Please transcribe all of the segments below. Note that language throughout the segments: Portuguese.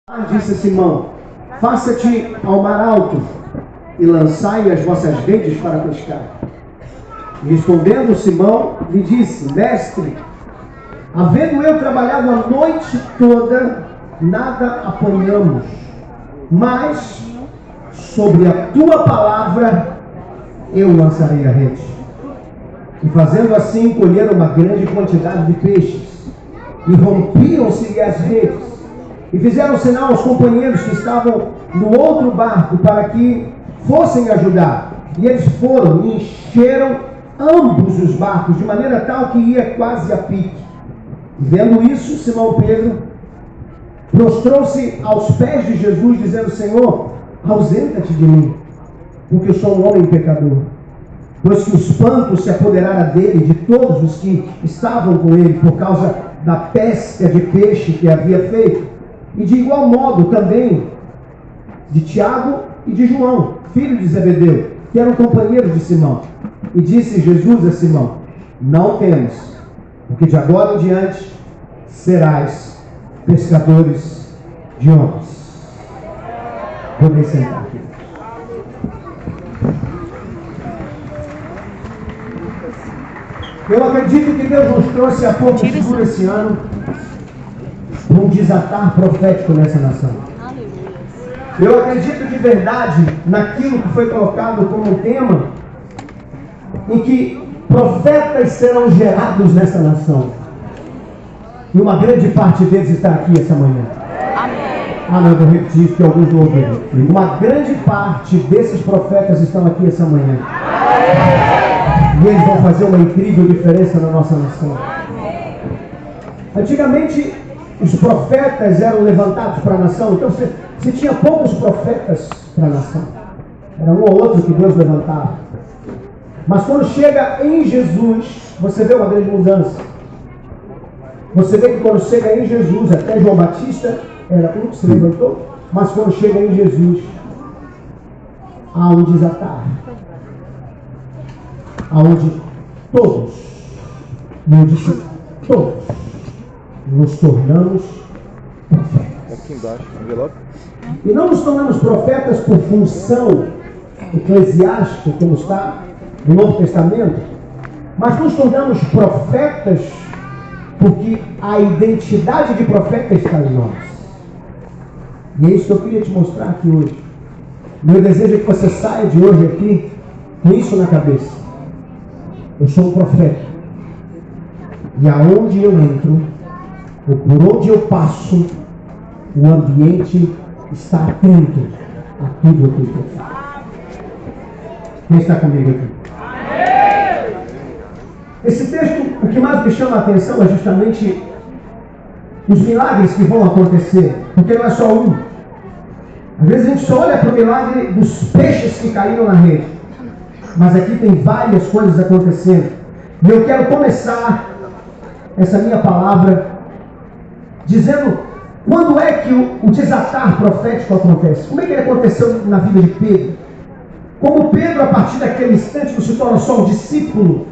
Disse Simão: faça-te ao mar alto e lançai as vossas redes para pescar. E respondendo Simão, lhe disse: mestre, havendo eu trabalhado a noite toda, nada apanhamos, mas sobre a tua palavra eu lançarei a rede. E fazendo assim, colheram uma grande quantidade de peixes, e rompiam-se as redes. E fizeram sinal aos companheiros que estavam no outro barco para que fossem ajudar. E eles foram e encheram ambos os barcos, de maneira tal que ia quase a pique. Vendo isso, Simão Pedro prostrou-se aos pés de Jesus, dizendo: Senhor, ausenta-te de mim, porque eu sou um homem pecador. Pois que o espanto se apoderara dele, de todos os que estavam com ele, por causa da pesca de peixe que havia feito. E de igual modo também de Tiago e de João, filho de Zebedeu, que eram companheiros de Simão. E disse Jesus a Simão: não temas, porque de agora em diante serás pescadores de homens. Podem sentar aqui. Eu acredito que Deus nos trouxe a pouco seguro esse ano um desatar profético nessa nação. Eu acredito de verdade naquilo que foi colocado como um tema, em que profetas serão gerados nessa nação. E uma grande parte deles está aqui essa manhã. Não, eu vou repetir isso que alguns não ouviram. Uma grande parte desses profetas estão aqui essa manhã. E eles vão fazer uma incrível diferença na nossa nação. Antigamente, os profetas eram levantados para a nação. Então você tinha poucos profetas para a nação. Era um ou outro que Deus levantava. Mas quando chega em Jesus, você vê uma grande mudança. Você vê que quando chega em Jesus, até João Batista era um que se levantou, mas quando chega em Jesus, há um desatar. Onde todos, eu disse todos, nos tornamos profetas. Aqui embaixo, envelope. E não nos tornamos profetas por função eclesiástica, como está no Novo Testamento, mas nos tornamos profetas porque a identidade de profeta está em nós. E é isso que eu queria te mostrar aqui hoje. Meu desejo é que você saia de hoje aqui com isso na cabeça. Eu sou um profeta. E aonde eu entro, ou por onde eu passo, o ambiente está atento a tudo aquilo que eu faço. Quem está comigo aqui? Esse texto, o que mais me chama a atenção é justamente os milagres que vão acontecer, porque não é só um. Às vezes a gente só olha para o milagre dos peixes que caíram na rede, mas aqui tem várias coisas acontecendo. E eu quero começar essa minha palavra dizendo quando é que o desatar profético acontece. Como é que ele aconteceu na vida de Pedro? Como Pedro, a partir daquele instante, não se torna só um discípulo,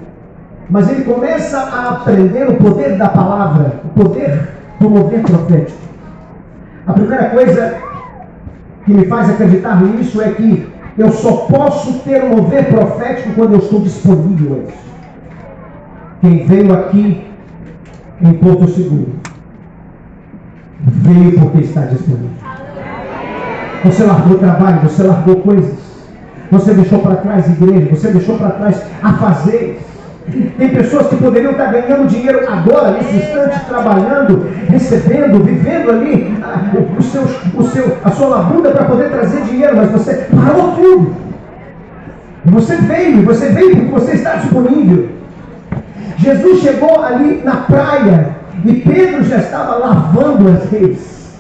mas ele começa a aprender o poder da palavra, o poder do mover profético. A primeira coisa que me faz acreditar nisso é que eu só posso ter um mover profético quando eu estou disponível a isso. Quem veio aqui em Porto Seguro veio porque está disponível. Você largou trabalho, você largou coisas, você deixou para trás igreja, você deixou para trás afazeres. Tem pessoas que poderiam estar ganhando dinheiro agora, nesse instante, trabalhando, recebendo, vivendo ali a sua labuta para poder trazer dinheiro, mas você parou tudo. E você veio porque você está disponível. Jesus chegou ali na praia e Pedro já estava lavando as redes.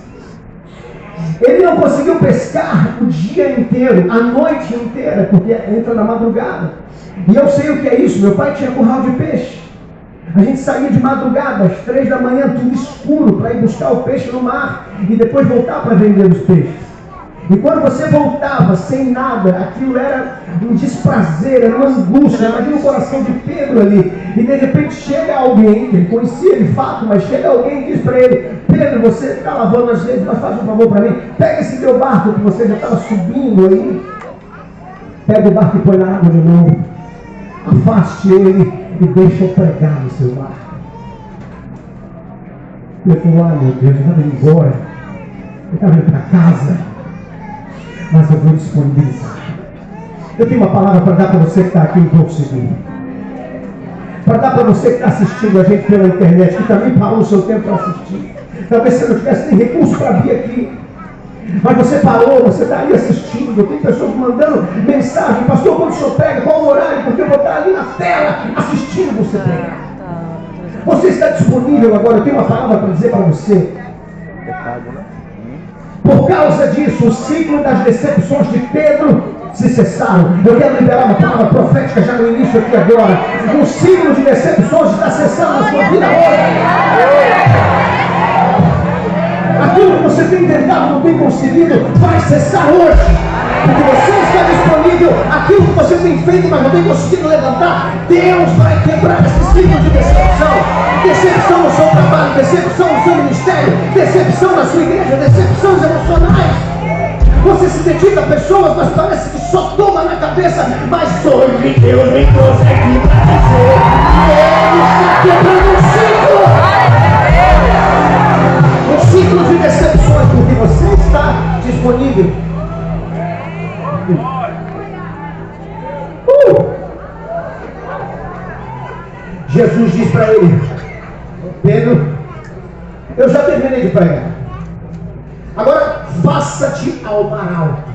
Ele não conseguiu pescar o dia inteiro, a noite inteira, porque entra na madrugada. E eu sei o que é isso. Meu pai tinha curral de peixe. A gente saía de madrugada, às 3 da manhã, tudo escuro, para ir buscar o peixe no mar e depois voltar para vender os peixes. E quando você voltava sem nada, aquilo era um desprazer, era uma angústia. Imagina o coração de Pedro ali. E de repente chega alguém, que ele conhecia de fato, mas chega alguém e diz para ele: Pedro, você está lavando as redes, mas faz um favor para mim. Pega esse teu barco que você já estava subindo aí. Pega o barco e põe na água de novo. Afaste ele e deixa eu pregar no seu barco. Eu falei: ah, meu Deus, eu estava indo embora. Eu estava indo para casa. Mas eu vou disponibilizar. Eu tenho uma palavra para dar para você que está aqui um pouco segundo. Para dar para você que está assistindo a gente pela internet, que também parou o seu tempo para assistir. Talvez você não tivesse nem recurso para vir aqui. Mas você parou, você está ali assistindo. Tem pessoas mandando mensagem: pastor, quando o senhor prega, qual o horário? Porque eu vou estar ali na tela assistindo você pregar. Você está disponível agora. Eu tenho uma palavra para dizer para você. Por causa disso, o ciclo das decepções de Pedro se cessaram. Eu quero liberar uma palavra profética já no início aqui agora. O ciclo de decepções está cessando na sua vida hoje. Aquilo que você tem tentado, não tem conseguido, vai cessar hoje. Porque você está disponível. Aquilo que você tem feito, mas não tem conseguido levantar, Deus vai quebrar esse ciclo de decepção. Decepção no seu trabalho, decepção no seu ministério, decepção na sua igreja, decepções emocionais. Você se dedica a pessoas, mas parece que só toma na cabeça. Mas hoje Deus me trouxe aqui para dizer: Ele está quebrando um ciclo de decepções, porque você está disponível. Jesus diz para ele: Pedro, eu já terminei de pregar. Agora faça-te ao mar alto.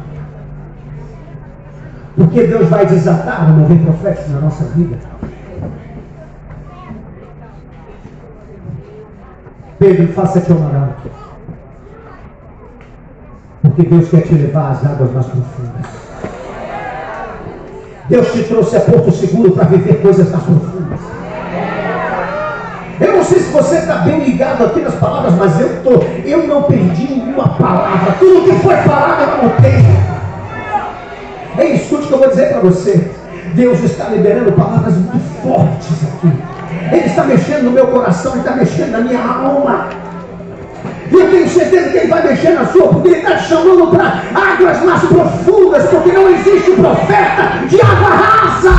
Porque Deus vai desatar o mover profético na nossa vida. Pedro, faça-te ao mar alto. Porque Deus quer te levar às águas mais profundas. Deus te trouxe a Porto Seguro para viver coisas mais profundas. Eu não sei se você está bem ligado aqui nas palavras, mas eu não perdi nenhuma palavra. Tudo que foi falado eu anotei. Escute o que eu vou dizer para você. Deus está liberando palavras muito fortes aqui. Ele está mexendo no meu coração, Ele está mexendo na minha alma. E eu tenho certeza que Ele vai mexer na sua, porque Ele está te chamando para águas mais profundas, porque não existe profeta de água rasa.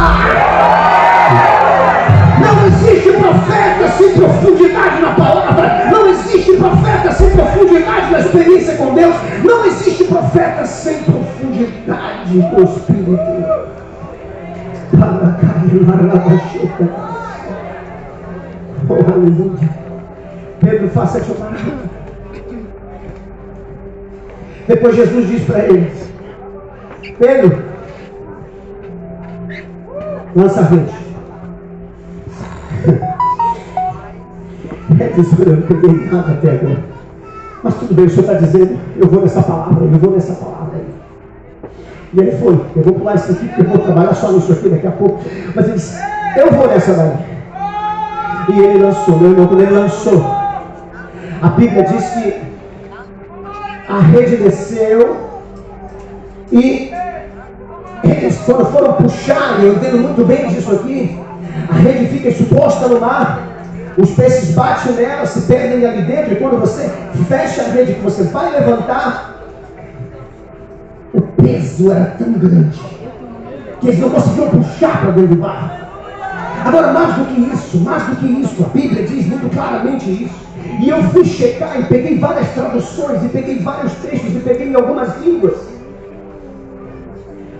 Não existe profeta sem profundidade na palavra. Não existe profeta sem profundidade na experiência com Deus. Não existe profeta sem profundidade do Espírito. Oh, aleluia. Pedro, faça-te o mar alto. Depois Jesus diz para ele: Pedro, lança a rede. Eu não peguei nada até agora. Mas tudo bem, o senhor está dizendo: eu vou nessa palavra, eu vou nessa palavra aí. E ele foi. Eu vou pular isso aqui porque eu vou trabalhar só nisso aqui daqui a pouco. Mas ele disse: eu vou nessa daí. E ele lançou. Meu irmão, quando ele lançou, a Bíblia diz que a rede desceu e eles, quando foram puxar, eu entendo muito bem disso aqui, a rede fica exposta no mar. Os peixes batem nela, se perdem ali dentro, e quando você fecha a rede que você vai levantar, o peso era tão grande que eles não conseguiam puxar para dentro do mar. Agora, mais do que isso, a Bíblia diz muito claramente isso. E eu fui checar e peguei várias traduções, e peguei vários textos, e peguei em algumas línguas.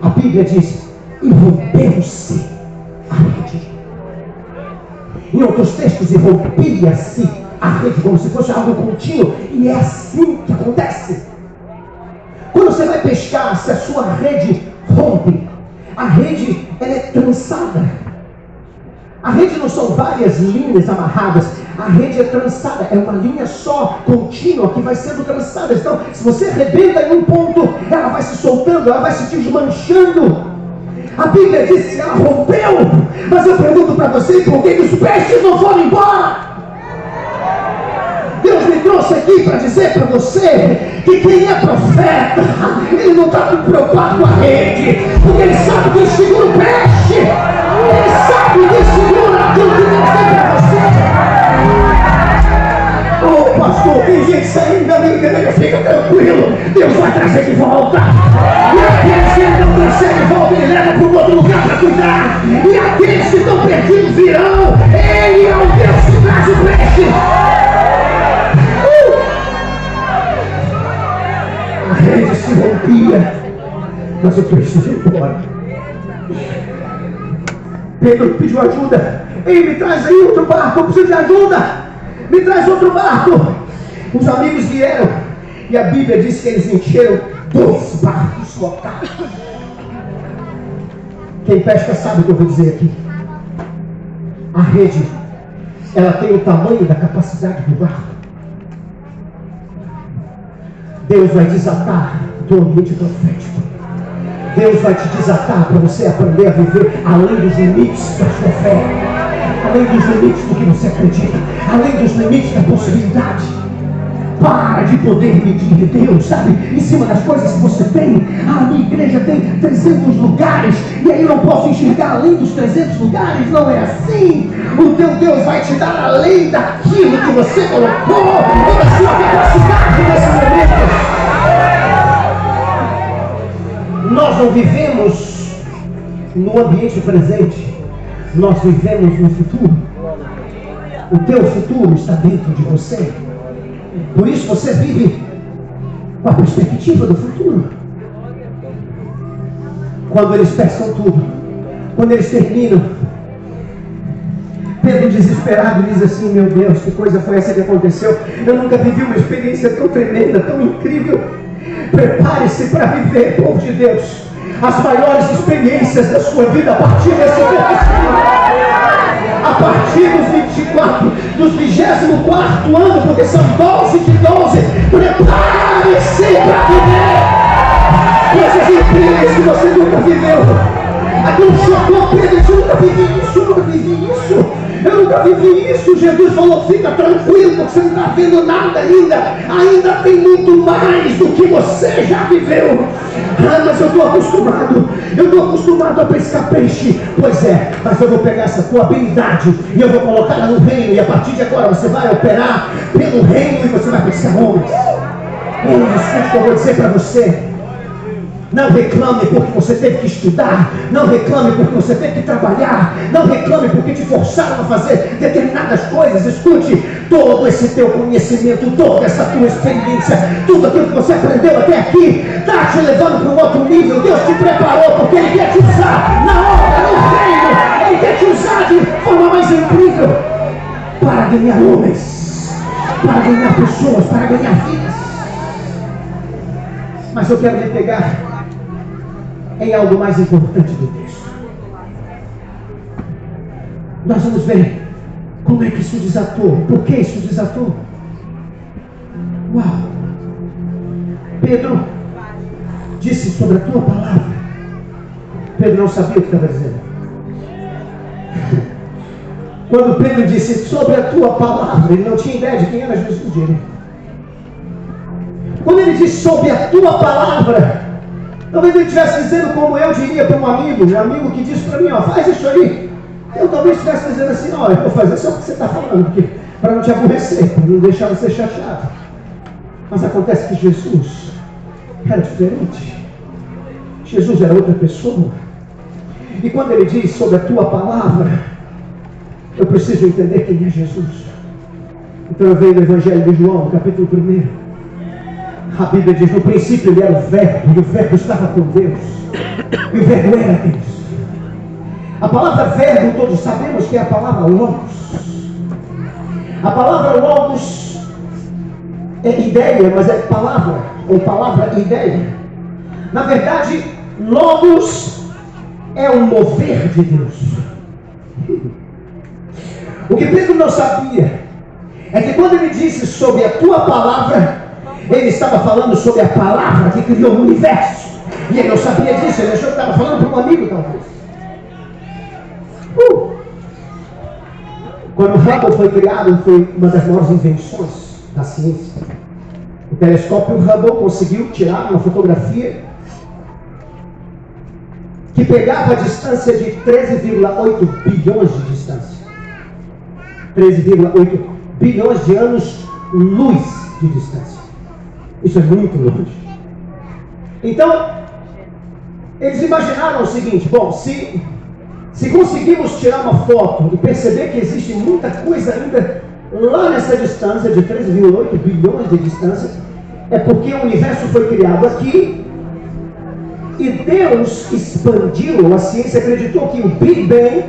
A Bíblia diz: e rompeu-se a rede. Em outros textos, e rompia-se a rede, como se fosse algo contínuo. E é assim que acontece. Quando você vai pescar, se a sua rede rompe, a rede ela é trançada. A rede não são várias linhas amarradas. A rede é trançada, é uma linha só, contínua, que vai sendo trançada. Então, se você arrebenta em um ponto, ela vai se soltando, ela vai se desmanchando. A Bíblia diz que ela rompeu. Mas eu pergunto para você, por que os peixes não foram embora? Deus me trouxe aqui para dizer para você que quem é profeta, ele não está preocupado com a rede, porque ele sabe que segura o peixe, ele sabe que segura aquilo que Deus tem para você. Oh pastor, tem gente saindo da minha igreja, fica tranquilo, Deus vai trazer de volta. E aqueles que ele não trouxer de volta, ele leva para um outro lugar para cuidar. E aqueles que estão perdidos virão. Ele é o Deus que traz o peixe. A rede se rompia, mas o peixe veio embora. Pedro pediu ajuda. Ei, me traz aí outro barco, eu preciso de ajuda. Me traz outro barco. Os amigos vieram e a Bíblia diz que eles encheram 2 barcos lotados. Quem pesca sabe o que eu vou dizer aqui. A rede, ela tem o tamanho da capacidade do barco. Deus vai desatar do ambiente profético. Deus vai te desatar para você aprender a viver além dos limites da sua fé, além dos limites do que você acredita, além dos limites da possibilidade. Para de poder medir Deus, sabe? Em cima das coisas que você tem. A minha igreja tem 300 lugares e aí eu não posso enxergar além dos 300 lugares. Não é assim. O teu Deus vai te dar além daquilo que você colocou na sua capacidade nesse momento. Nós não vivemos no ambiente presente, nós vivemos no futuro. O teu futuro está dentro de você. Por isso você vive com a perspectiva do futuro. Quando eles pescam tudo, quando eles terminam, Pedro desesperado diz assim: meu Deus, que coisa foi essa que aconteceu? Eu nunca vivi uma experiência tão tremenda, tão incrível. Prepare-se para viver, povo de Deus, as maiores experiências da sua vida a partir desse momento. A partir dos 24º ano, porque são 12 de 12, prepare-se para viver coisas incríveis que você nunca viveu. Aquilo chocou Pedro, eu nunca vivi isso, eu nunca vivi isso. Eu nunca vivi isso. Jesus falou: fica tranquilo, porque você não está vendo nada ainda tem muito mais do que você já viveu. Mas eu estou acostumado a pescar peixe. Pois é, mas eu vou pegar essa tua habilidade e eu vou colocar ela no reino, e a partir de agora você vai operar pelo reino e você vai pescar homens. Escute o que eu vou dizer para você. Não reclame porque você teve que estudar. Não reclame porque você teve que trabalhar. Não reclame porque te forçaram a fazer determinadas coisas. Escute, todo esse teu conhecimento, toda essa tua experiência, tudo aquilo que você aprendeu até aqui, está te levando para um outro nível. Deus te preparou porque Ele quer te usar na obra, no reino. Ele quer te usar de forma mais incrível para ganhar homens, para ganhar pessoas, para ganhar vidas. Mas eu quero lhe pegar em algo mais importante do texto. Nós vamos ver como é que isso desatou. Por que isso desatou? Uau! Pedro disse sobre a tua palavra. Pedro não sabia o que estava dizendo. Quando Pedro disse sobre a tua palavra, ele não tinha ideia de quem era Jesus dele. Quando ele disse sobre a tua palavra, talvez ele estivesse dizendo como eu diria para um amigo que disse para mim: ó, faz isso aí. Eu talvez estivesse dizendo assim: ó, eu vou fazer só o que você está falando, porque para não te aborrecer, para não deixar você chateado. Mas acontece que Jesus era diferente. Jesus era outra pessoa. E quando ele diz sobre a tua palavra, eu preciso entender quem é Jesus. Então eu venho no Evangelho de João, capítulo 1. A Bíblia diz: no princípio ele era o Verbo, e o Verbo estava com Deus, e o Verbo era Deus. A palavra verbo, todos sabemos que é a palavra logos. A palavra logos é ideia, mas é palavra, ou palavra e ideia. Na verdade, logos é o mover de Deus. O que Pedro não sabia é que quando ele disse sobre a tua palavra, ele estava falando sobre a palavra que criou o universo. E ele não sabia disso, ele achou que estava falando para um amigo, talvez. Quando o Hubble foi criado, foi uma das maiores invenções da ciência. O telescópio Hubble conseguiu tirar uma fotografia que pegava a distância de 13,8 bilhões de distância. 13,8 bilhões de anos-luz de distância. Isso é muito longe. Então, eles imaginaram o seguinte: bom, se conseguimos tirar uma foto e perceber que existe muita coisa ainda lá nessa distância de 13,8 bilhões de distância, é porque o universo foi criado aqui e Deus expandiu. A ciência acreditou que o Big Bang,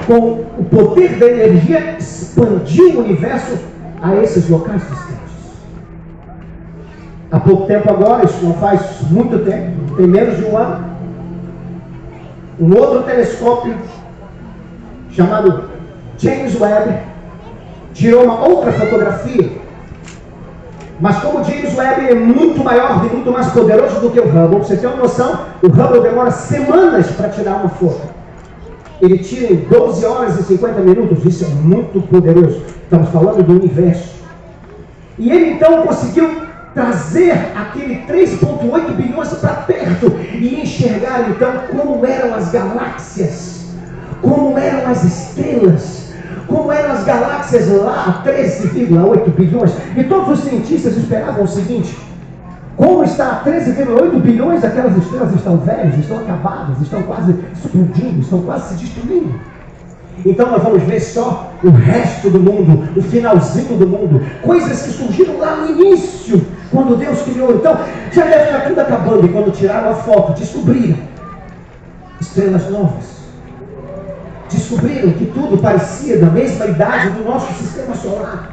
com o poder da energia, expandiu o universo a esses locais distantes. Há pouco tempo agora, isso não faz muito tempo, tem menos de um ano, um outro telescópio chamado James Webb tirou uma outra fotografia. Mas como James Webb é muito maior e muito mais poderoso do que o Hubble, pra você ter uma noção, o Hubble demora semanas para tirar uma foto. Ele tira em 12 horas e 50 minutos, isso é muito poderoso. Estamos falando do universo. E ele então conseguiu trazer aquele 3,8 bilhões para perto e enxergar então como eram as galáxias, como eram as estrelas, como eram as galáxias lá, 13,8 bilhões. E todos os cientistas esperavam o seguinte: como está 13,8 bilhões, aquelas estrelas estão velhas, estão acabadas, estão quase explodindo, estão quase se destruindo. Então nós vamos ver só o resto do mundo, o finalzinho do mundo, coisas que surgiram lá no início, quando Deus criou. Então já deve estar tudo acabando. E quando tiraram a foto, descobriram estrelas novas. Descobriram que tudo parecia da mesma idade do nosso sistema solar.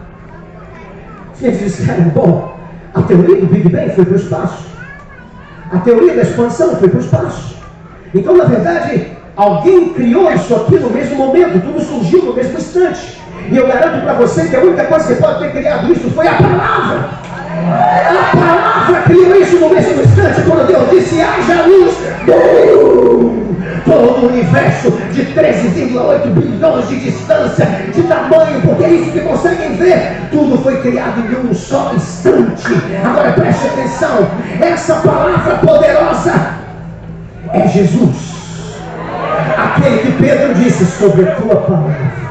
Eles disseram: bom, a teoria do Big Bang foi para o espaço, a teoria da expansão foi para o espaço. Então, na verdade, alguém criou isso aqui no mesmo momento, tudo surgiu no mesmo instante. E eu garanto para você que a única coisa que pode ter criado isso foi a palavra. A palavra criou isso no mesmo instante, quando Deus disse: haja luz. Bum! Todo o universo de 13,8 bilhões de distância, de tamanho, porque é isso que conseguem ver. Tudo foi criado em um só instante. Agora preste atenção, essa palavra poderosa é Jesus. Aquele que Pedro disse: sobre a tua palavra.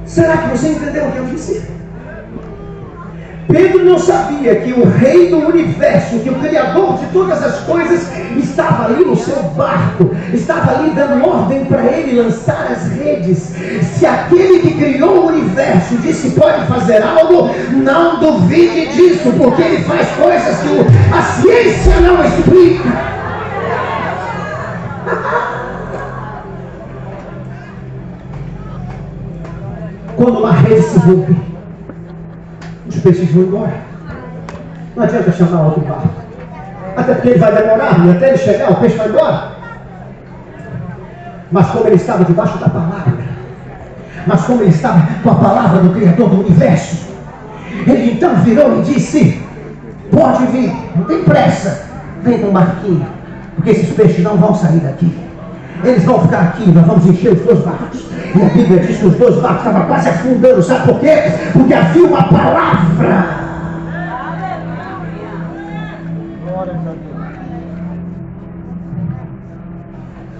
Será que você entendeu o que eu disse? Pedro não sabia que o rei do universo, que o criador de todas as coisas, estava ali no seu barco, estava ali dando ordem para ele lançar as redes. Se aquele que criou o universo disse pode fazer algo, não duvide disso, porque ele faz coisas que a ciência não explica. Quando uma rede se rompe, os peixes vão embora. Não adianta chamar outro barco, até porque ele vai demorar, e até ele chegar o peixe vai embora. Mas como ele estava debaixo da palavra, mas como ele estava com a palavra do Criador do universo, ele então virou e disse: pode vir, não tem pressa, vem no barquinho, porque esses peixes não vão sair daqui. Eles vão ficar aqui, nós vamos encher os dois barcos. E a Bíblia diz que os dois barcos estavam quase afundando. Sabe por quê? Porque havia uma palavra.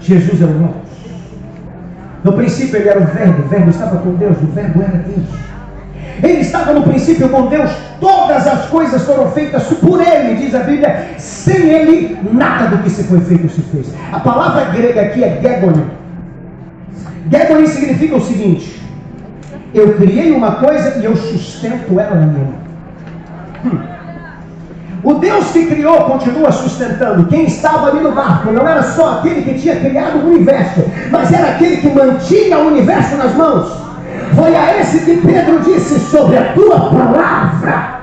Jesus é o Logos. No princípio ele era o Verbo estava com Deus, o Verbo era Deus. Ele estava no princípio com Deus, todas as coisas foram feitas por Ele, diz a Bíblia. Sem Ele, nada do que se foi feito se fez. A palavra grega aqui é Gegoni. Gegoni significa o seguinte: eu criei uma coisa e eu sustento ela na minha mão. O Deus que criou continua sustentando. Quem estava ali no barco não era só aquele que tinha criado o universo, mas era aquele que mantinha o universo nas mãos. Foi a esse que Pedro disse: sobre a tua palavra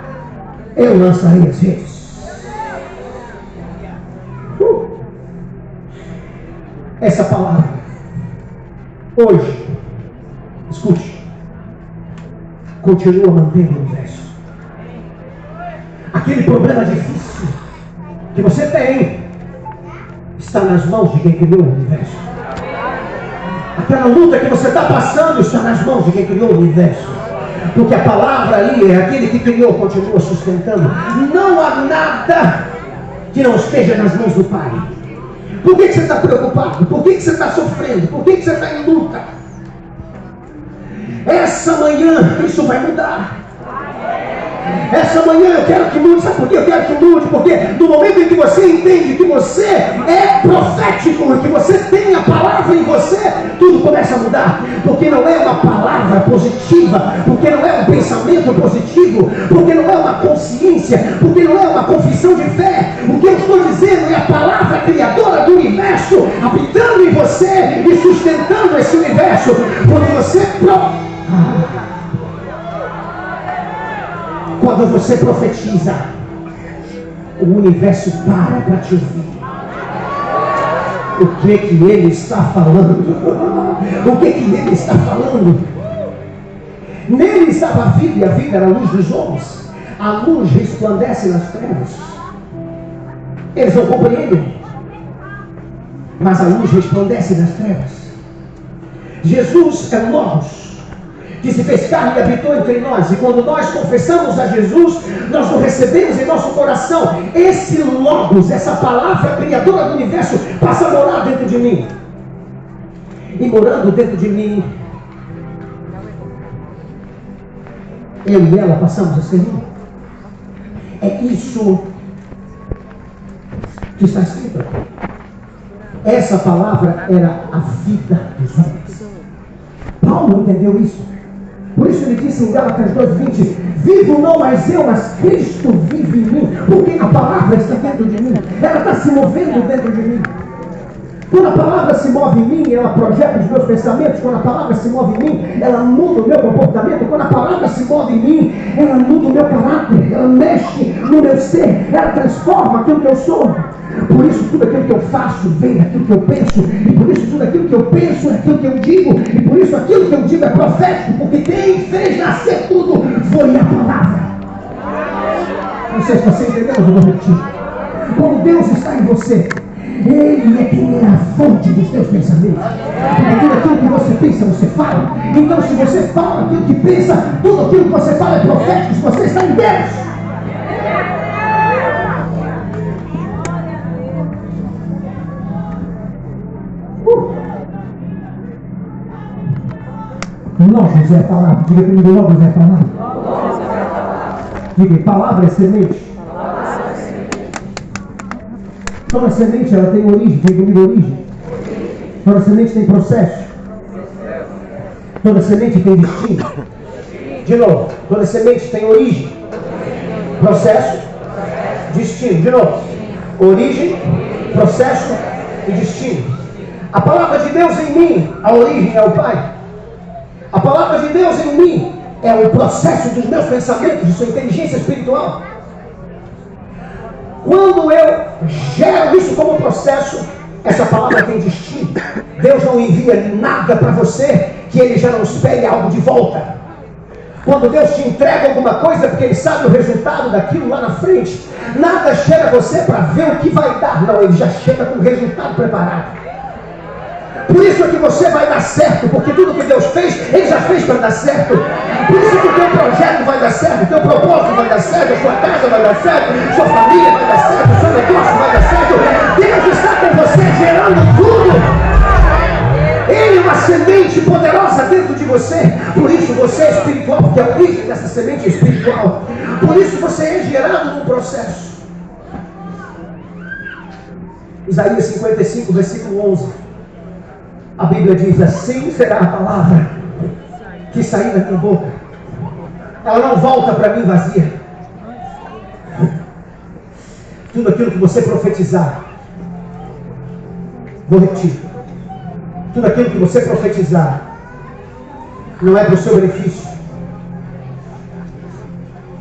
eu lançarei as redes. Essa palavra, hoje, escute, continua mantendo o universo. Aquele problema difícil que você tem está nas mãos de quem criou o universo. Aquela luta que você está passando está nas mãos de quem criou o universo. Porque a palavra ali é aquele que criou, continua sustentando. Não há nada que não esteja nas mãos do Pai. Por que você está preocupado? Por que você está sofrendo? Por que você está em luta? Essa manhã isso vai mudar. Essa manhã eu quero que mude. Sabe por quê? Eu quero que mude. Porque no momento em que você entende que você é profético, que você tem a palavra em você, tudo começa a mudar. Porque não é uma palavra positiva, porque não é um pensamento positivo, porque não é uma consciência, porque não é uma confissão de fé. O que eu estou dizendo é a palavra criadora do universo habitando em você e sustentando esse universo. Quando você Quando você profetiza, o universo para te ouvir. O que ele está falando? O que ele está falando? Nele estava a vida, e a vida era a luz dos homens. A luz resplandece nas trevas. Eles não compreendem, mas a luz resplandece nas trevas. Jesus é o Logos, que se fez carne e habitou entre nós. E quando nós confessamos a Jesus, nós o recebemos em nosso coração. Esse Logos, essa palavra criadora do universo, passa a morar dentro de mim. E morando dentro de mim, eu e ela passamos a ser um. É isso que está escrito. Essa palavra era a vida dos homens. Paulo entendeu isso. Por isso ele disse em Gálatas 2:20: vivo não mais eu, mas Cristo vive em mim. Porque a palavra está dentro de mim. Ela está se movendo dentro de mim. Quando a palavra se move em mim, ela projeta os meus pensamentos. Quando a palavra se move em mim, ela muda o meu comportamento. Quando a palavra se move em mim, ela muda o meu caráter. Ela mexe no meu ser. Ela transforma aquilo que eu sou. Por isso tudo aquilo que eu faço vem daquilo que eu penso. E por isso tudo aquilo que eu penso é aquilo que eu digo. E por isso aquilo que eu digo é profético. Porque quem fez nascer tudo foi a palavra. Não sei se você entendeu, mas eu vou repetir. Quando Deus está em você, Ele é quem é a fonte dos teus pensamentos. Porque tudo aquilo que você pensa, você fala. Então se você fala aquilo que pensa, tudo aquilo que você fala é profético. Se você está em Deus, Logos é a palavra. Diga comigo, Logos é a palavra. Diga, palavra é semente. Toda semente ela tem origem. Diga comigo, origem. Toda semente tem processo. Toda semente tem destino. De novo, toda semente tem origem, processo, destino. De novo, origem, processo e destino. A palavra de Deus em mim, a origem é o Pai. A palavra de Deus em mim é o processo dos meus pensamentos, de sua inteligência espiritual. Quando eu gero isso como processo, essa palavra tem destino. Deus não envia nada para você que Ele já não espere algo de volta. Quando Deus te entrega alguma coisa, porque Ele sabe o resultado daquilo lá na frente. Nada chega a você para ver o que vai dar. Não, Ele já chega com o resultado preparado. Por isso é que você vai dar certo, porque tudo que Deus fez, Ele já fez para dar certo. Por isso é que o teu projeto vai dar certo, o teu propósito vai dar certo, a sua casa vai dar certo, sua família vai dar certo, o seu negócio vai dar certo. Deus está com você gerando tudo. Ele é uma semente poderosa dentro de você. Por isso você é espiritual, porque a origem dessa semente é espiritual. Por isso você é gerado num processo. Isaías 55, versículo 11. A Bíblia diz: assim será a palavra que sair da minha boca. Ela não volta para mim vazia. Tudo aquilo que você profetizar, vou repetir. Tudo aquilo que você profetizar não é para o seu benefício.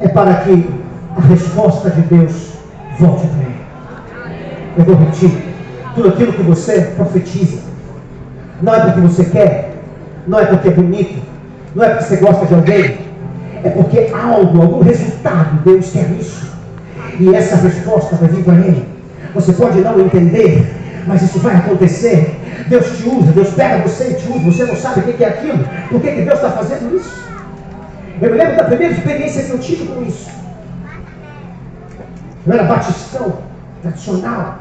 É para que a resposta de Deus volte para Ele. Eu vou repetir. Tudo aquilo que você profetiza não é porque você quer, não é porque é bonito, não é porque você gosta de alguém, é porque algum resultado Deus quer isso. E essa resposta vai vir para Ele. Você pode não entender, mas isso vai acontecer. Deus te usa, Deus pega você e te usa. Você não sabe o que é aquilo. Por que Deus está fazendo isso? Eu me lembro da primeira experiência que eu tive com isso. Eu era batistão, tradicional.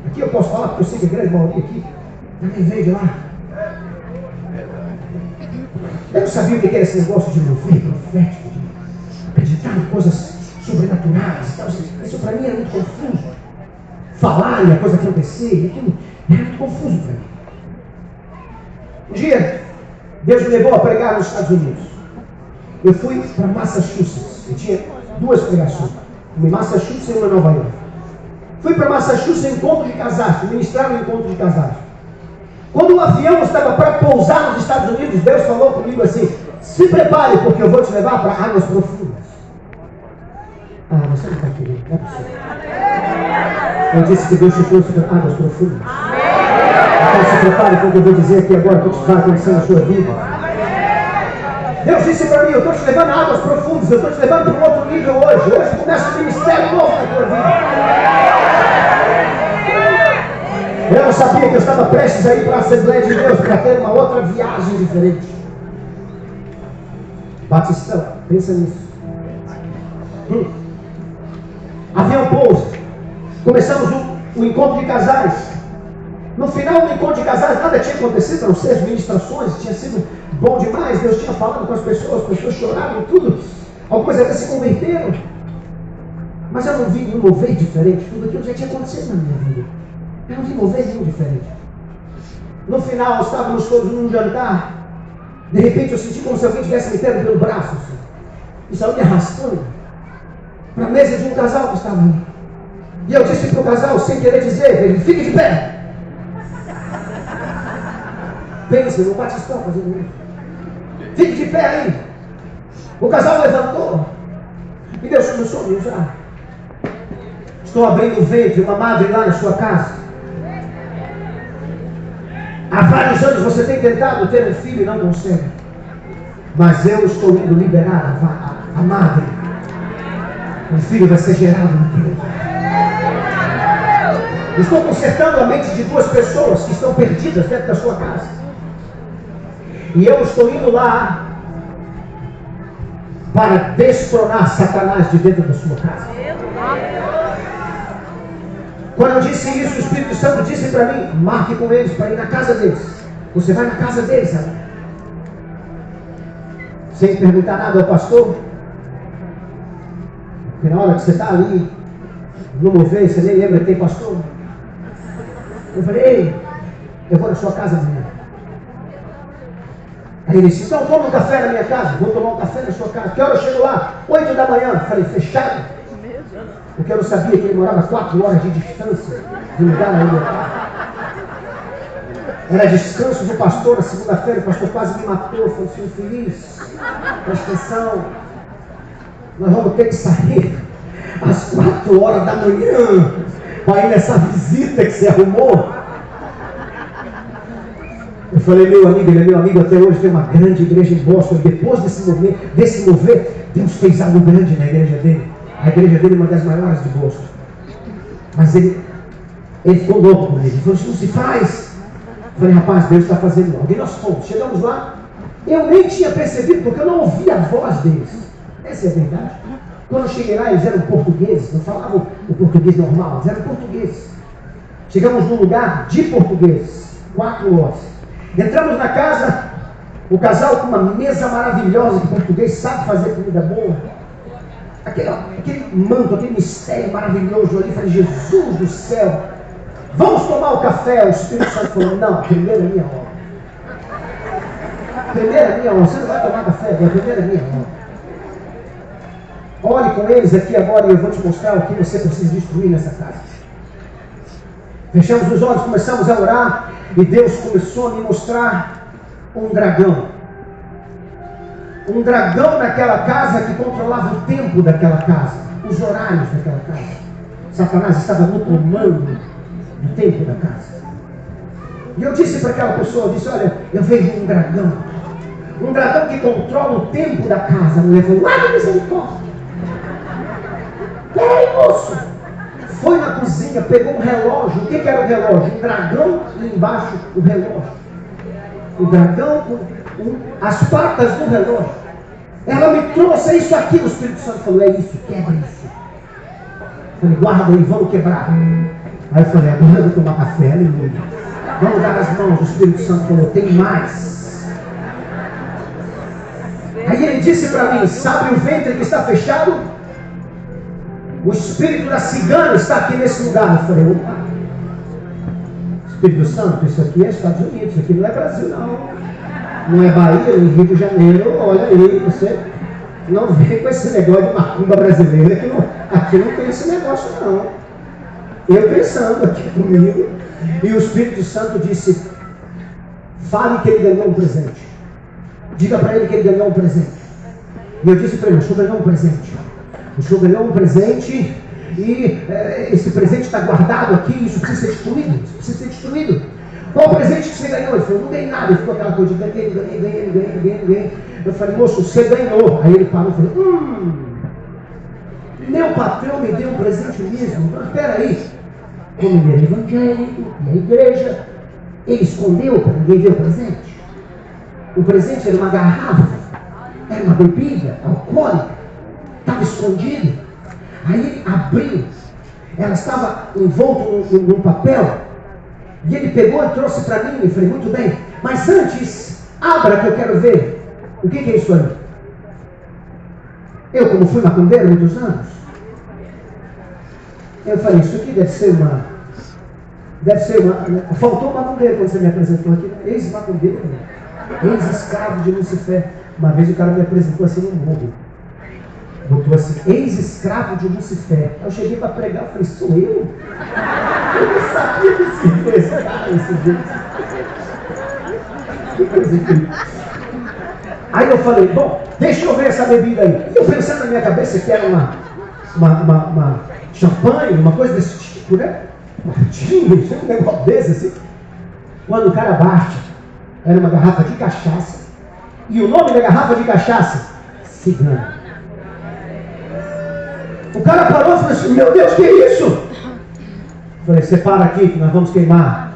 Aqui eu posso falar porque eu sei que a grande maioria aqui também veio de lá. Eu não sabia o que era esse negócio de mover profético, de acreditar em coisas sobrenaturais e tal. Isso para mim era muito confuso. Falar e a coisa acontecer, aquilo era muito confuso para mim. Um dia, Deus me levou a pregar nos Estados Unidos. Eu fui para Massachusetts. Eu tinha 2 pregações. Uma em Massachusetts e uma em Nova York. Fui para Massachusetts em encontro de casais. Ministrar no encontro de casais. Quando o avião estava para pousar nos Estados Unidos, Deus falou comigo assim: se prepare, porque eu vou te levar para águas profundas. Ah, você não está querendo, não é possível. Eu disse que Deus te trouxe para águas profundas. Então se prepare, porque eu vou dizer aqui agora o que vai acontecer na sua vida. Deus disse para mim: eu estou te levando a águas profundas, eu estou te levando para um outro nível hoje. Hoje começa um ministério novo na tua vida. Eu não sabia que eu estava prestes a ir para a Assembleia de Deus para ter uma outra viagem diferente. Batistão, pensa nisso. Avião pousa. Começamos o encontro de casais. No final do encontro de casais, nada tinha acontecido, a não ser as ministrações, tinha sido bom demais. Deus tinha falado com as pessoas choraram, tudo. Algumas até se converteram. Mas eu não vi nenhum mover diferente. Tudo aquilo já tinha acontecido na minha vida. Eu não vi mover nenhum diferente. No final, estávamos todos num jantar. De repente, eu senti como se alguém tivesse me pego pelo braço. Assim, e saiu me arrastando para a mesa de um casal que estava ali. E eu disse para o casal, sem querer dizer, ele: fique de pé. Pensa no batistão fazendo isso. Fique de pé aí. O casal levantou. E Deus começou a me usar. Estou abrindo o ventre, uma madre lá na sua casa. Há vários anos você tem tentado ter um filho e não consegue. Mas eu estou indo liberar a madre. Um filho vai ser gerado naquele lugar. Estou consertando a mente de 2 pessoas que estão perdidas dentro da sua casa. E eu estou indo lá para destronar Satanás de dentro da sua casa. Quando eu disse isso, o Espírito Santo disse para mim: marque com eles para ir na casa deles. Você vai na casa deles, sabe? Sem perguntar nada ao pastor. Porque na hora que você está ali, no mover, você nem lembra que tem pastor. Eu falei: ei, eu vou na sua casa amanhã. Aí ele disse: então toma um café na minha casa. Vou tomar um café na sua casa. Que hora eu chego lá? 8 da manhã. Eu falei: fechado. Porque eu não sabia que ele morava 4 horas de distância do lugar onde eu estava. Era descanso do pastor. Na segunda-feira o pastor quase me matou. Eu falei: filho feliz, presta atenção, nós vamos ter que sair às 4 horas da manhã para ir nessa visita que você arrumou. Eu falei: meu amigo, ele é meu amigo até hoje, tem uma grande igreja em Boston. Depois desse mover, Deus fez algo grande na igreja dele. A igreja dele é uma das maiores de Boston. Mas ele ficou louco com ele. Ele falou: isso não se faz. Eu falei: rapaz, Deus está fazendo algo. E nós fomos, chegamos lá. Eu nem tinha percebido, porque eu não ouvia a voz deles. Essa é a verdade. Quando eu cheguei lá, eles eram portugueses. Não falavam o português normal, eles eram portugueses. Chegamos num lugar de portugueses. 4 horas. Entramos na casa. O casal com uma mesa maravilhosa, que português sabe fazer comida boa. Aquele manto, aquele mistério maravilhoso ali. Falei: Jesus do céu, vamos tomar o café. O Espírito Santo falou: não, primeiro é minha hora. Primeiro é minha hora. Você não vai tomar café, primeiro é minha hora. Olhe com eles aqui agora e eu vou te mostrar o que você precisa destruir nessa casa. Fechamos os olhos, começamos a orar e Deus começou a me mostrar um dragão. Um dragão naquela casa que controlava o tempo daquela casa, os horários daquela casa. Satanás estava no comando do tempo da casa. E eu disse para aquela pessoa, eu disse: olha, eu vejo um dragão que controla o tempo da casa. A mulher falou: ah, misericórdia! Ei, moço, foi na cozinha, pegou um relógio. O que era o relógio? Um dragão e embaixo o relógio. O dragão com as patas do relógio. Ela me trouxe, é isso aqui. O Espírito Santo falou, é isso, quebra isso. Eu falei, guarda aí, vamos quebrar. Aí eu falei, agora eu vou tomar café, aleluia. Vamos dar as mãos. O Espírito Santo falou, tem mais. Aí ele disse para mim, sabe o ventre que está fechado? O espírito da cigana está aqui nesse lugar. Eu falei, opa. Espírito Santo, isso aqui é Estados Unidos, isso aqui não é Brasil não. Não é Bahia, nem Rio de Janeiro. Olha aí, você não vem com esse negócio de macumba brasileira, que não, aqui não tem esse negócio não. Eu pensando aqui comigo, e o Espírito Santo disse, fale que ele ganhou um presente. Diga para ele que ele ganhou um presente. E eu disse para ele, o senhor ganhou um presente. O senhor ganhou um presente e esse presente está guardado aqui, isso precisa ser destruído. Isso precisa ser destruído. Qual o presente que você ganhou? Ele falou, não ganhei nada. Ele ficou aquela coisa de ganhei. Eu falei, moço, você ganhou. Aí ele parou e falou, meu patrão me deu um presente mesmo. Mas peraí, como ele era evangélico e a igreja, ele escondeu para ninguém ver o presente. O presente era uma garrafa, era uma bebida alcoólica, estava escondido. Aí ele abriu, ela estava envolta num papel, e ele pegou e trouxe para mim. Eu falei, muito bem, mas antes, abra que eu quero ver. O que é isso aí? Eu, como fui macumbeiro há muitos anos, eu falei, isso aqui deve ser uma. Faltou um macumbeiro quando você me apresentou aqui, ex-macumbeiro, ex-escravo de Lucifer. Uma vez o cara me apresentou assim no mundo. Botou assim, ex-escravo de Lucifer. Eu cheguei para pregar, eu falei, sou eu? Eu não sabia que esse cara, esse jeito. Que coisa incrível. Aí eu falei, bom, deixa eu ver essa bebida aí. E eu pensando na minha cabeça que era uma champanhe, uma coisa desse tipo, né? Um negócio desse assim. Quando o cara bate, era uma garrafa de cachaça. E o nome da garrafa de cachaça? Cigana. O cara parou e falou assim, meu Deus, que é isso? Eu falei, você para aqui que nós vamos queimar.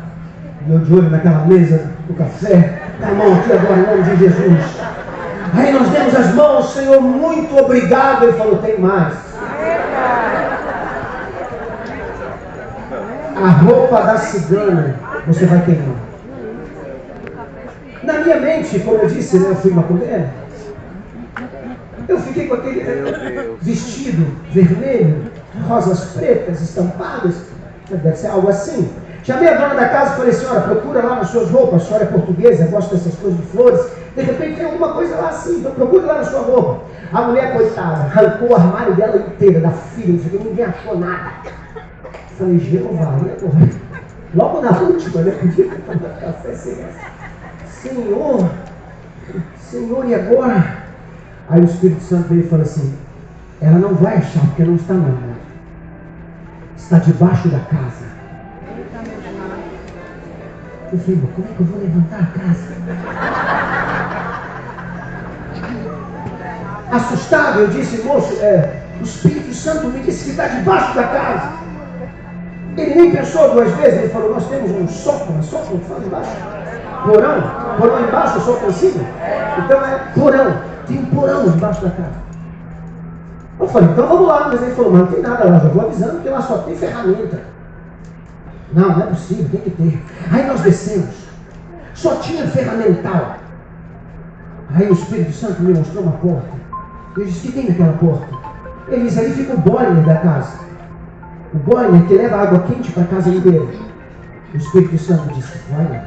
Meu de olho naquela mesa do café. Dá a mão aqui agora em nome de Jesus. Aí nós demos as mãos, Senhor, muito obrigado. Ele falou, tem mais. A roupa da cigana você vai queimar. Na minha mente, como eu disse, né, eu fui macumbeiro. Eu fiquei com aquele vestido vermelho, rosas pretas, estampadas. Deve ser algo assim. Chamei a dona da casa e falei, senhora, procura lá nas suas roupas. A senhora é portuguesa, gosta dessas coisas de flores. De repente tem alguma coisa lá assim, então procure lá na sua roupa. A mulher, coitada, arrancou o armário dela inteira, da filha, não sei o que, ninguém achou nada. Falei, Jeová, e agora? Logo na última, né? Podia tomar café sem essa. Senhor, e agora? Aí o Espírito Santo veio e falou assim, ela não vai achar, porque não está não. Está debaixo da casa. Eu falei, como é que eu vou levantar a casa? Assustado, eu disse, moço, o Espírito Santo me disse que está debaixo da casa. Ele nem pensou duas vezes, ele falou, nós temos um sótão que faz embaixo. Porão embaixo, sótão em cima. Então é porão, tem um porão embaixo da casa. Eu falei, então vamos lá, mas ele falou, mas não tem nada lá, já vou avisando que lá só tem ferramenta. Não é possível, tem que ter. Aí nós descemos, só tinha ferramental. Aí o Espírito Santo me mostrou uma porta. Eu disse, o que tem naquela porta? Ele disse, ali fica o boiler da casa. O boiler que leva água quente para a casa inteira. O Espírito Santo disse, vai lá.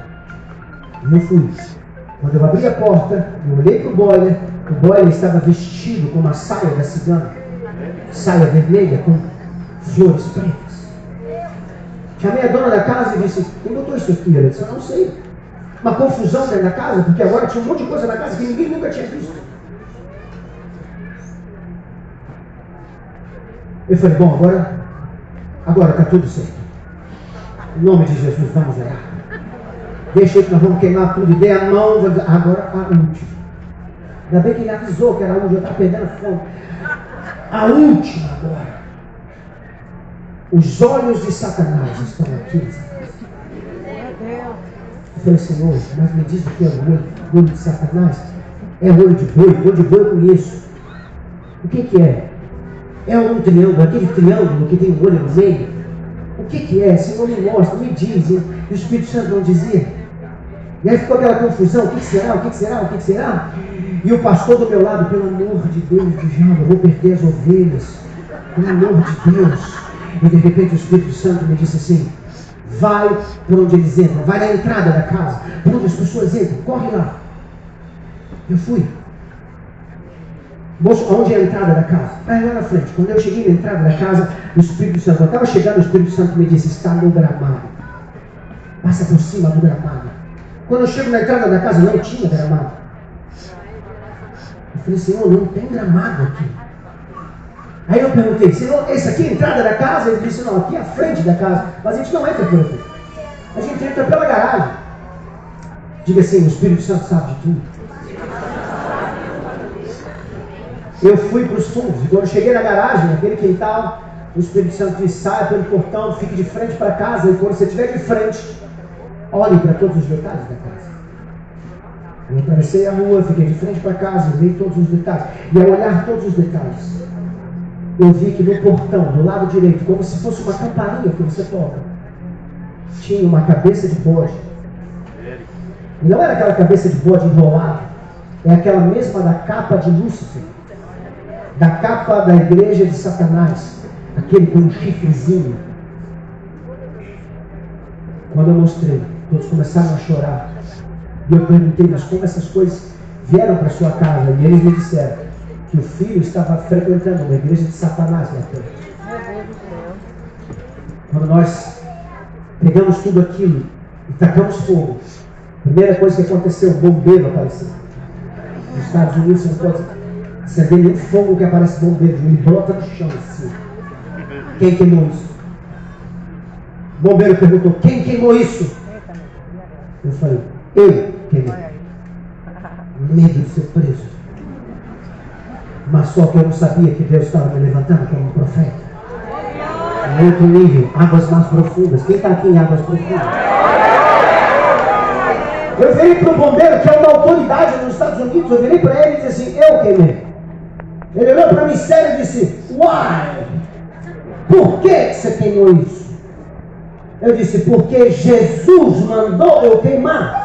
E eu fui. Quando eu abri a porta, eu olhei para o boiler estava vestido com uma saia da cigana. Saia vermelha com flores pretas. Chamei a dona da casa e disse, quem botou isso aqui? Ela disse, eu não sei. Uma confusão dentro da casa, porque agora tinha um monte de coisa na casa que ninguém nunca tinha visto. Eu falei, bom, agora está tudo certo. Em nome de Jesus, vamos orar. Deixa aí que nós vamos queimar tudo. E dei a mão, agora a última. Ainda bem que ele avisou que era a última, eu estava perdendo a fome. A última agora. Os olhos de Satanás estão aqui nessa casa. Eu falei, Senhor, mas me diz o que é o olho de Satanás? É olho de boi eu conheço. O que é? É um triângulo, aquele triângulo que tem um olho no meio. O que é? Senhor, me mostra, me diz. E o Espírito Santo não dizia. E aí ficou aquela confusão, o que será, o que será, o que será? E o pastor do meu lado, pelo amor de Deus, Djalma, eu vou perder as ovelhas. Pelo amor de Deus. E de repente o Espírito Santo me disse assim, vai por onde eles entram, vai na entrada da casa, por onde as pessoas entram, corre lá. Eu fui. Moço, onde é a entrada da casa? Aí lá na frente. Quando eu cheguei na entrada da casa, o Espírito Santo, eu estava chegando, o Espírito Santo me disse, está no gramado. Passa por cima do gramado. Quando eu chego na entrada da casa, não tinha gramado. Eu falei, Senhor, não tem gramado aqui. Aí eu perguntei, Senhor, esse aqui é a entrada da casa? Ele disse, não, aqui é a frente da casa. Mas a gente não entra por aqui. A gente entra pela garagem. Diga assim, o Espírito Santo sabe de tudo. Eu fui para os fundos, e quando eu cheguei na garagem, naquele quintal, o Espírito Santo disse, saia pelo portão, fique de frente para casa, e quando você estiver de frente, olhe para todos os detalhes da casa. Eu atravessei a rua, fiquei de frente para casa, vi todos os detalhes. E ao olhar todos os detalhes, eu vi que no portão, do lado direito, como se fosse uma campainha que você toca, tinha uma cabeça de bode. E não era aquela cabeça de bode enrolada, é aquela mesma da capa de Lúcifer, da capa da igreja de Satanás, aquele com um chifrezinho. Quando eu mostrei, todos começaram a chorar. E eu perguntei, mas como essas coisas vieram para sua casa? E eles me disseram que o filho estava frequentando uma igreja de Satanás lá perto. Quando nós pegamos tudo aquilo e tacamos fogo, a primeira coisa que aconteceu, um bombeiro apareceu. Nos Estados Unidos você não pode acender nenhum fogo que aparece bombeiro, ele brota no chão assim. Quem queimou isso? O bombeiro perguntou, quem queimou isso? Eu falei, eu queimei. Medo de ser preso. Mas só que eu não sabia que Deus estava me levantando como um profeta. Em outro nível, águas mais profundas. Quem está aqui em águas profundas? Eu virei para o bombeiro, que é uma autoridade nos Estados Unidos, eu virei para ele e disse assim, eu queimei. Ele olhou para mim sério e disse, why? Por que você queimou isso? Eu disse, porque Jesus mandou eu queimar.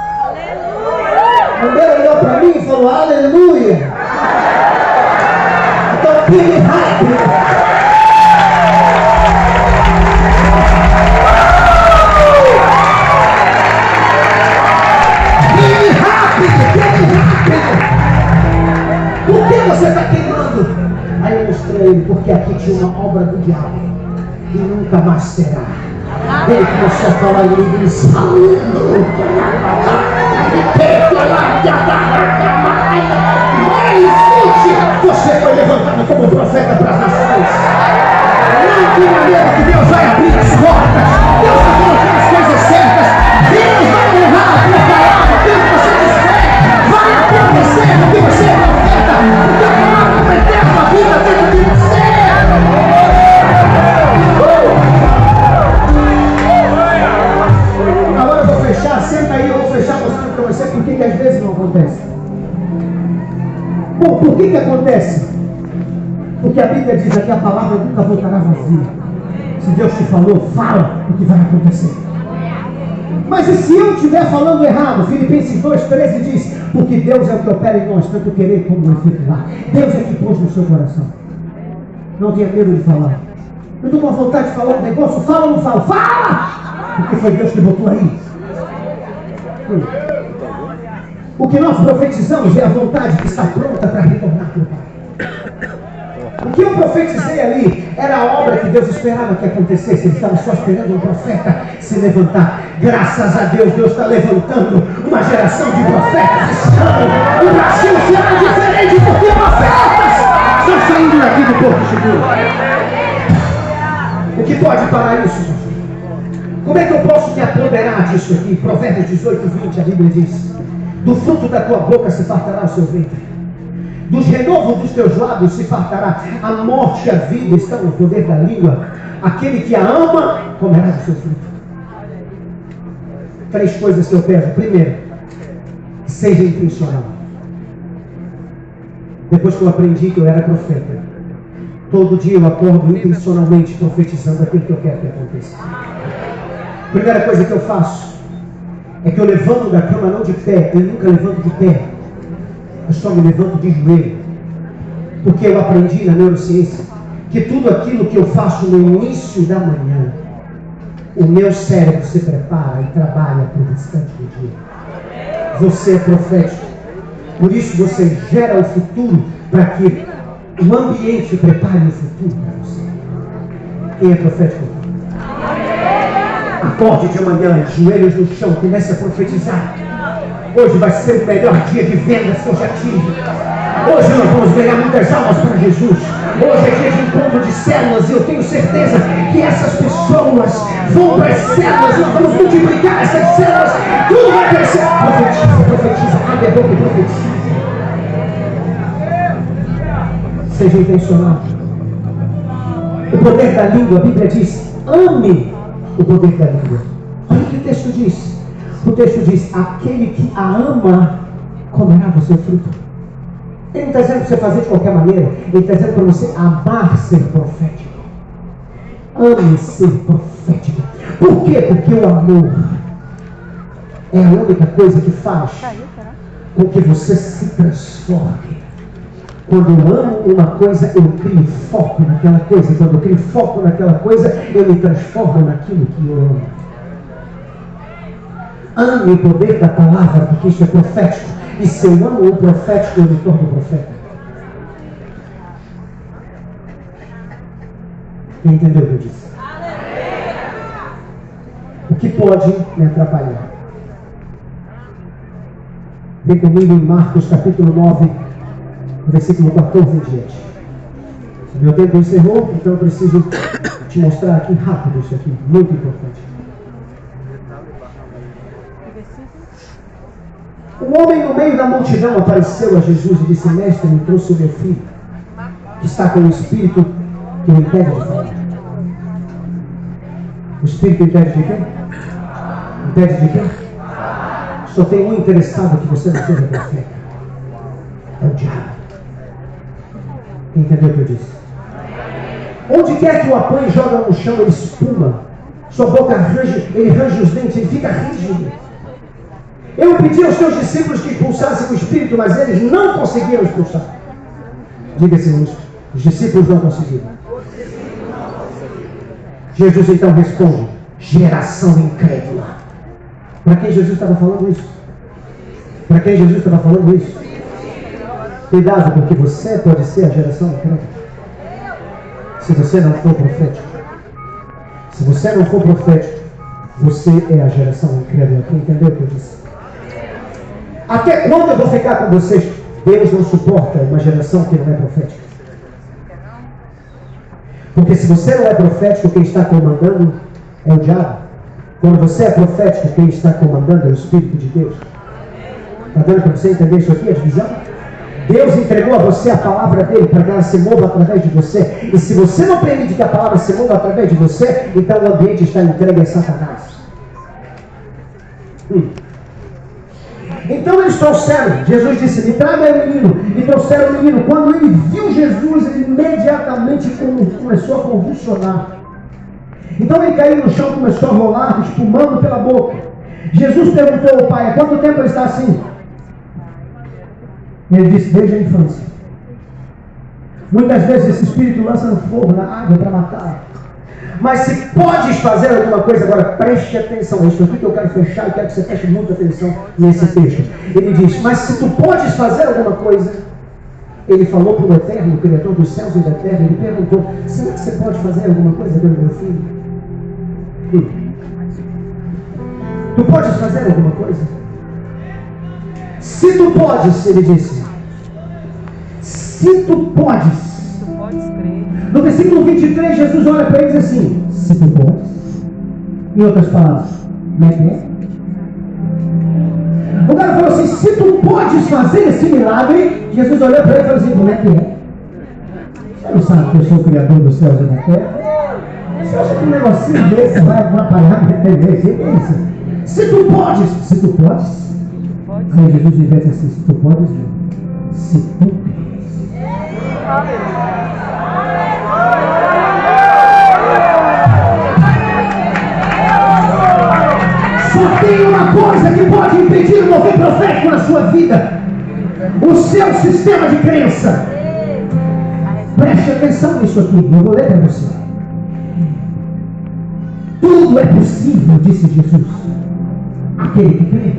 O bombeiro olhou para mim e falou, aleluia. Então, queime rápido. Por que você está queimando? Aí eu mostrei ele, porque aqui tinha uma obra do diabo e nunca mais será. Ele começou a falar em línguas. Você foi levantado como profeta para as nações. Não tem maneira que Deus vai abrir as portas. Deus vai colocar as coisas certas. Deus vai honrar a tua palavra. Aquilo que você disser vai acontecer porque você é profeta. Porque a palavra vai ter a tua vida dentro de você. Agora eu vou fechar. Senta aí, eu vou fechar mostrando para você por que às vezes não acontece. Bom, por que acontece? Porque a Bíblia diz aqui, a palavra nunca voltará vazia. Se Deus te falou, fala o que vai acontecer. Mas e se eu estiver falando errado? Filipenses 2,13 diz, porque Deus é o que opera em nós, tanto querer como efetuar. Deus é que pôs no seu coração. Não tenha medo de falar. Eu estou com vontade de falar um negócio, fala ou não fala? Fala! Porque foi Deus que botou aí. O que nós profetizamos é a vontade que está pronta para retornar para o Pai. O que eu profetizei ali era a obra que Deus esperava que acontecesse. Ele estava só esperando um profeta se levantar. Graças a Deus, Deus está levantando uma geração de profetas esse ano. O Brasil será diferente porque profetas estão saindo daqui do Porto Seguro. O que pode parar isso, meu filho? Como é que eu posso me apoderar disso aqui? Provérbios 18:20, a Bíblia diz, do fruto da tua boca se fartará o seu ventre. Dos renovos dos teus lábios se fartará. A morte e a vida estão no poder da língua. Aquele que a ama, comerá do seu fruto. 3 coisas que eu peço. Primeiro, seja intencional. Depois que eu aprendi que eu era profeta, todo dia eu acordo intencionalmente profetizando aquilo que eu quero que aconteça. Primeira coisa que eu faço é que eu levanto da cama não de pé, eu nunca levanto de pé, eu só me levanto de joelho. Porque eu aprendi na neurociência que tudo aquilo que eu faço no início da manhã, o meu cérebro se prepara e trabalha para o restante do dia. Você é profético. Por isso você gera o futuro para que o ambiente prepare o futuro para você. Quem é profético? Acorde de manhã, joelhos no chão, comece a profetizar. Hoje vai ser o melhor dia de vendas que eu já tive. Hoje nós vamos ganhar muitas almas para Jesus. Hoje é dia de encontro de células e eu tenho certeza que essas pessoas vão para as células. Nós vamos multiplicar essas células. Tudo vai crescer. Profetiza, profetiza. Abre a boca e profetiza. Seja intencional. O poder da língua, a Bíblia diz, ame o poder da língua. Olha o que o texto diz. O texto diz, aquele que a ama comerá do seu fruto. Ele não está dizendo para você fazer de qualquer maneira. Ele está dizendo para você amar ser profético. Ame ser profético. Por quê? Porque o amor é a única coisa que faz com que você se transforme. Quando eu amo uma coisa, eu crio foco naquela coisa. Quando eu crio foco naquela coisa, eu me transformo naquilo que eu amo. Ame o poder da palavra, porque isso é profético. E se eu amo o profético, eu me torno profeta. Quem entendeu o que eu disse? O que pode me atrapalhar? Vem comigo em Marcos capítulo 9, versículo 14 em diante. Meu tempo encerrou, então eu preciso te mostrar aqui rápido isso aqui, muito importante. Um homem no meio da multidão apareceu a Jesus e disse, mestre, me trouxe o meu filho, que está com o espírito que o impede de falar. O espírito impede de quê? Impede de quê? Só tem um interessado que você não seja profeta. É o diabo. Entendeu o que eu disse? Onde quer que o apanhe, joga no chão, ele espuma. Sua boca range, ele range os dentes, ele fica rígido. Eu pedi aos teus discípulos que expulsassem o espírito, mas eles não conseguiram expulsar. Diga-se, os discípulos não conseguiram. Jesus então responde, geração incrédula. Para quem Jesus estava falando isso? Para quem Jesus estava falando isso? Cuidado, porque você pode ser a geração incrédula. Se você não for profético. Se você não for profético, você é a geração incrédula. Quem entendeu o que eu disse? Até quando eu vou ficar com vocês? Deus não suporta uma geração que não é profética. Porque se você não é profético, quem está comandando é o diabo. Quando você é profético, quem está comandando é o Espírito de Deus. Está dando para você entender isso aqui, a divisão? Deus entregou a você a palavra dele para que ela se mova através de você. E se você não permite que a palavra se mova através de você, então o ambiente está entregue a Satanás. Então eles trouxeram, Jesus disse, me traga o menino. E trouxeram o menino. Quando ele viu Jesus, ele imediatamente começou a convulsionar. Então ele caiu no chão, começou a rolar, espumando pela boca. Jesus perguntou ao pai, há quanto tempo ele está assim? Ele disse, desde a infância. Muitas vezes esse espírito lança no fogo, na água para matar. Mas se podes fazer alguma coisa, agora preste atenção. Isso aqui que eu quero fechar e quero que você preste muita atenção nesse texto. Ele diz, mas se tu podes fazer alguma coisa, ele falou para o Eterno, o Criador dos céus e da terra, ele perguntou, será que você pode fazer alguma coisa pelo meu filho? Tu podes fazer alguma coisa? Se tu podes, ele disse. Se tu podes. No versículo 23, Jesus olha para ele e diz assim, se tu podes. Em outras palavras, como é que é? O cara falou assim, se tu podes fazer esse milagre, Jesus olhou para ele e falou assim, como é que é? Você não sabe que eu sou o Criador dos céus e da terra? Você acha que um negocinho desse vai atrapalhar a igreja? É isso. Se tu podes. Aí Jesus devia dizer assim, se tu podes, não. Se tu queres. Só tem uma coisa que pode impedir o mover profético na sua vida: o seu sistema de crença. Preste atenção nisso aqui, eu vou ler para você. Tudo é possível, disse Jesus, aquele que crê.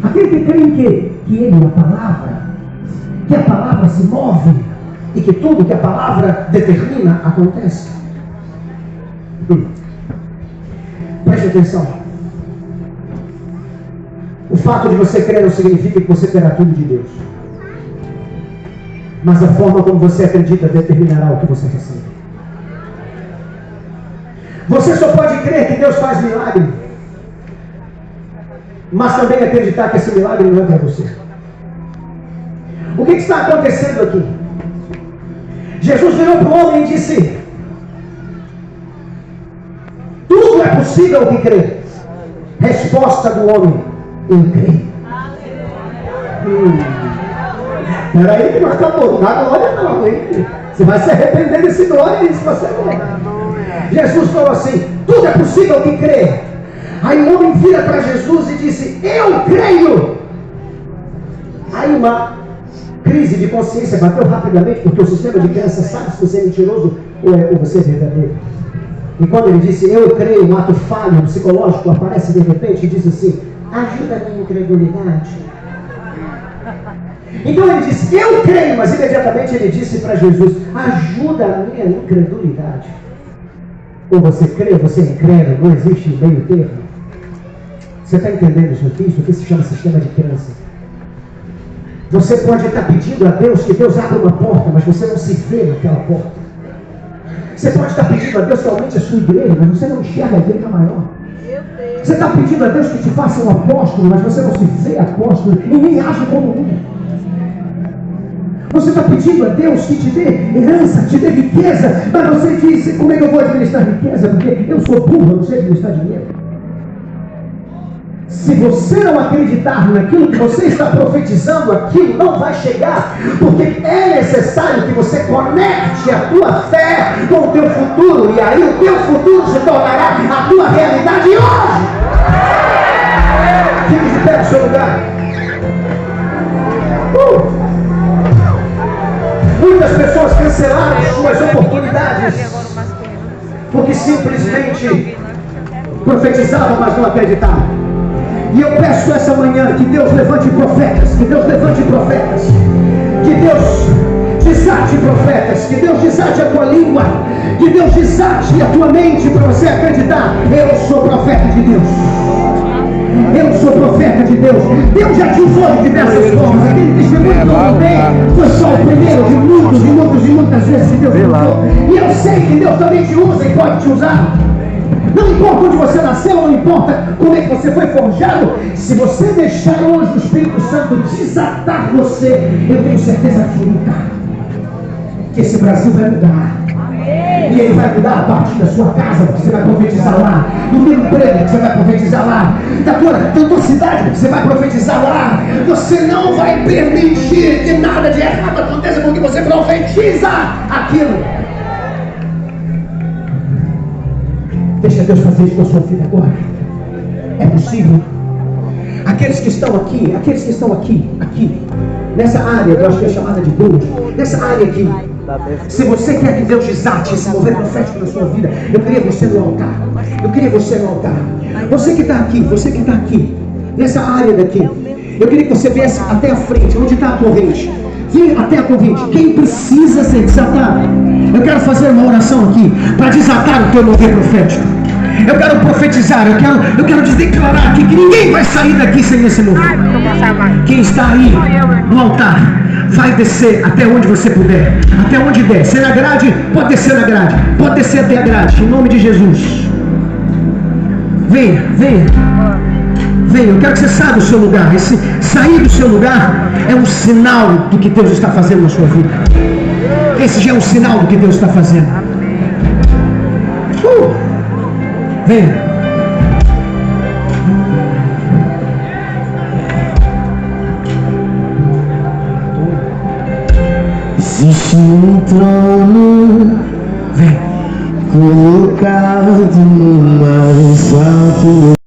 Aquele que crê em quê? Que Ele é a palavra, que a palavra se move e que tudo que a palavra determina acontece. Preste atenção. O fato de você crer não significa que você terá tudo de Deus. Mas a forma como você acredita determinará o que você recebe. Você só pode crer que Deus faz milagre, mas também acreditar que esse milagre não é para você. O que está acontecendo aqui? Jesus virou para o homem e disse: tudo é possível que crê. Resposta do homem: eu creio. Peraí que não acabou. Na glória não, hein? Você vai se arrepender desse glória aí se você não. Jesus falou assim: tudo é possível que crê. Aí o homem vira para Jesus e disse: eu creio. Aí uma crise de consciência bateu rapidamente, porque o sistema de crença sabe se você é mentiroso ou você é verdadeiro. E quando ele disse eu creio, um ato falho psicológico aparece de repente e diz assim: ajuda a minha incredulidade. Então ele disse eu creio, mas imediatamente ele disse para Jesus: ajuda a minha incredulidade. Ou você crê ou você é incrédulo, não existe meio termo. Você está entendendo isso aqui? Isso aqui se chama sistema de crença. Você pode estar pedindo a Deus que Deus abra uma porta, mas você não se vê naquela porta. Você pode estar pedindo a Deus que aumente a sua igreja, mas você não enxerga a igreja maior. Você está pedindo a Deus que te faça um apóstolo, mas você não se vê apóstolo e nem age como um. Você está pedindo a Deus que te dê herança, te dê riqueza, mas você diz: como é que eu vou administrar riqueza? Porque eu sou burro, eu não sei administrar dinheiro. Se você não acreditar naquilo que você está profetizando, aquilo não vai chegar, porque é necessário que você conecte a tua fé com o teu futuro, e aí o teu futuro se tornará a tua realidade hoje. Fique de pé no seu lugar. Muitas pessoas cancelaram suas oportunidades porque simplesmente profetizavam, mas não acreditavam. E eu peço essa manhã que Deus levante profetas, que Deus levante profetas, que Deus desate profetas, que Deus desate a tua língua, que Deus desate a tua mente para você acreditar: eu sou profeta de Deus. Eu sou profeta de Deus. Deus já te usou de diversas formas. Aquele testemunho que eu contei foi só o primeiro de muitas vezes que Deus te usou. E eu sei que Deus também te usa e pode te usar. Não importa onde você nasceu, não importa como é que você foi forjado. Se você deixar hoje o Espírito Santo desatar você, eu tenho certeza absoluta que esse Brasil vai mudar. E ele vai mudar a partir da sua casa, porque você vai profetizar lá. Do teu emprego, que você vai profetizar lá. Da tua cidade, que você vai profetizar lá. Você não vai permitir que nada de errado aconteça, porque você profetiza aquilo. Deixa Deus fazer isso com a sua vida agora. É possível. Aqueles que estão aqui, nessa área, eu acho que é chamada de gold, nessa área aqui. Se você quer que Deus desate esse mover profético na sua vida, eu queria você no altar. Você que está aqui, nessa área daqui, eu queria que você viesse até a frente, onde está a corrente. Vem até a corrente. Quem precisa ser desatado? Eu quero fazer uma oração aqui para desatar o teu mover profético. Eu quero profetizar, eu quero declarar aqui que ninguém vai sair daqui sem esse mover. Quem está aí no altar, vai descer até onde você puder, até onde der. Se é na grade, pode descer na grade, pode descer até a grade, em nome de Jesus. Venha. Eu quero que você saia do seu lugar. Esse sair do seu lugar é um sinal do que Deus está fazendo na sua vida. Esse já é um sinal do que Deus está fazendo. Vem. Existe um trono, vem, colocado no mais alto.